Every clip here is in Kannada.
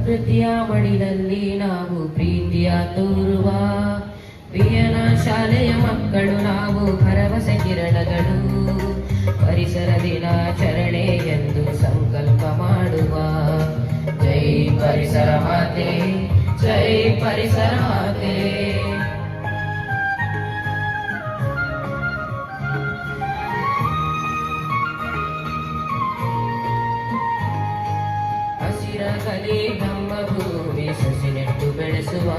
ಪ್ರಕೃತಿಯ ಮಡಿಲಲ್ಲಿ ನಾವು ಪ್ರೀತಿಯ ತೋರುವ ವಿಯನ ಶಾಲೆಯ ಮಕ್ಕಳು ನಾವು ಭರವಸೆ ಕಿರಣಗಳು. ಪರಿಸರ ದಿನಾಚರಣೆ ಎಂದು ಸಂಕಲ್ಪ ಮಾಡುವ. ಜೈ ಪರಿಸರ ಮಾತೆ, ಜೈ ಪರಿಸರ ಮಾತೆ. ಹಸಿರಗಲಿ ನಮ್ಮ ಭೂಮಿ ಸಸಿ ನೆಟ್ಟು ಬೆಳೆಸುವ.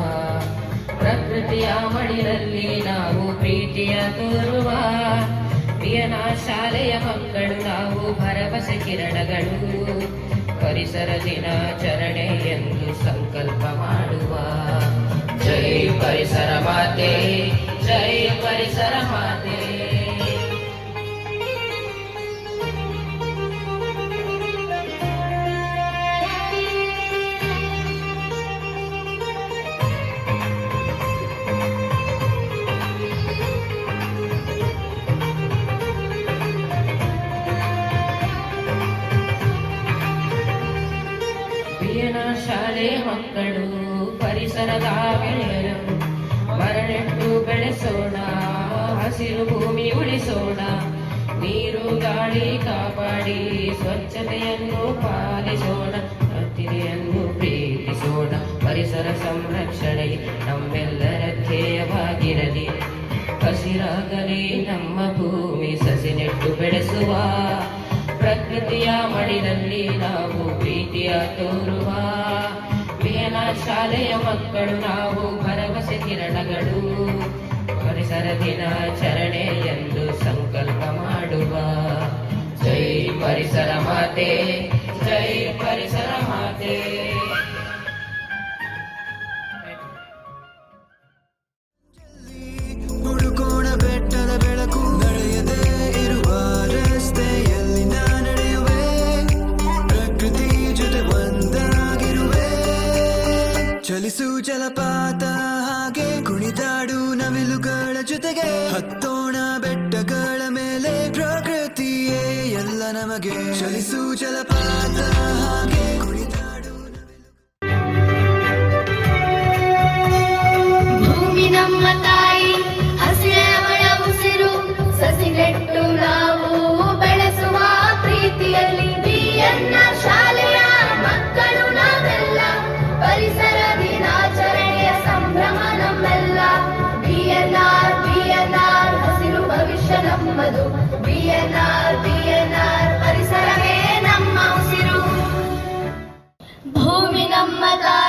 ಪ್ರಕೃತಿಯ ಮಡಿಲಲ್ಲಿ ನಾವು ಪ್ರೀತಿಯ ತೋರುವ. ವಿಯನ ಶಾಲೆಯ ಮಕ್ಕಳು ನಾವು ಭರವಸೆ ಕಿರಣಗಳು. ಪರಿಸರ ದಿನಾಚರಣೆ ಎಂದು ಸಂಕಲ್ಪ ಮಾಡುವ. ಜೈ ಪರಿಸರ ಮಾತೆ, ಜೈ ಪರಿಸರ ಮಾತೆ. ವಿಯನ ಶಾಲೆ ಮಕ್ಕಳು ಪರಿಸರದ ಗೆಳೆಯರು. ಮರನೆಟ್ಟು ಬೆಳೆಸೋಣ, ಹಸಿರು ಭೂಮಿ ಉಳಿಸೋಣ. ನೀರು ಗಾಳಿ ಕಾಪಾಡಿ ಸ್ವಚ್ಛತೆಯನ್ನು ಪಾಲಿಸೋಣ. ಪ್ರಕೃತಿಯನ್ನು ಪ್ರೀತಿಸೋಣ. ಪರಿಸರ ಸಂರಕ್ಷಣೆ ನಮ್ಮೆಲ್ಲರ ಧ್ಯೇಯವಾಗಿರಲಿ. ಹಸಿರಾಗಲಿ ನಮ್ಮ ಭೂಮಿ ಸಸಿ ನೆಟ್ಟು ಬೆಳೆಸುವ. ಪ್ರಕೃತಿಯ ಮಡಿಲಲ್ಲಿ ನಾವು ಪ್ರೀತಿಯ ತೋರುವ. ವಿಯನ ಶಾಲೆಯ ಮಕ್ಕಳು ನಾವು ಭರವಸೆ ಕಿರಣಗಳು. ಪರಿಸರ ದಿನಾಚರಣೆ ಎಂದು ಸಂಕಲ್ಪ ಮಾಡುವ. ಜೈ ಪರಿಸರ ಮಾತೆ, ಜೈ ಪರಿಸರ ಮಾತೆ. ಹುಡುಕೋಣ ಬೆಟ್ಟದ ಬೆಳಕು, ನಡೆಯದೇ ಇರುವ ರಸ್ತೆಯಲ್ಲಿ ನಾ ನಡೆಯುವೆ. ಪ್ರಕೃತಿ ಜೊತೆ ಒಂದಾಗಿರುವೆ. ಚಲಿಸು ಜಲಪಾತ ಹಾಗೆ ಕುಣಿದಾಡು ನವಿಲುಗಳ ಜೊತೆಗೆ. ಹತ್ತೋಣ ಬೆಟ್ಟಗಳ ಮೇಲೆ, ಪ್ರಕೃತಿಯೇ ಎಲ್ಲ ನಮಗೆ. ಚಲಿಸು ಜಲಪಾತ ಹಾಗೆ ಕುಣಿದಾಡು ಭೂಮಿ ನಮ್ಮ ತಾಯಿ, ಹಸಿರವಳ ಉಸಿರು. ಸಸಿ ನೆಟ್ಟು ನಾವು ಬೆಳೆಸುವ ಪ್ರೀತಿಯಲ್ಲಿ. ವಿಯನ್ನ ಶಾಲೆಯ ಮಕ್ಕಳು ನಾವೆಲ್ಲ. ಪರಿಸರ ದಿನಾಚರಣೆಯ ಸಂಭ್ರಮ ನಮ್ಮೆಲ್ಲ. ವಿಎನ್ಆರ್ ವಿಎನ್ಆರ್ ಹಸಿರು ಭವಿಷ್ಯ ನಮ್ಮದು. ವಿಎನ್ಆರ್ ವಿಎನ್ಆರ್ ಪರಿಸರವೇ ನಮ್ಮ ಉಸಿರು. ಭೂಮಿ ನಮ್ಮ ತಾಯಿ.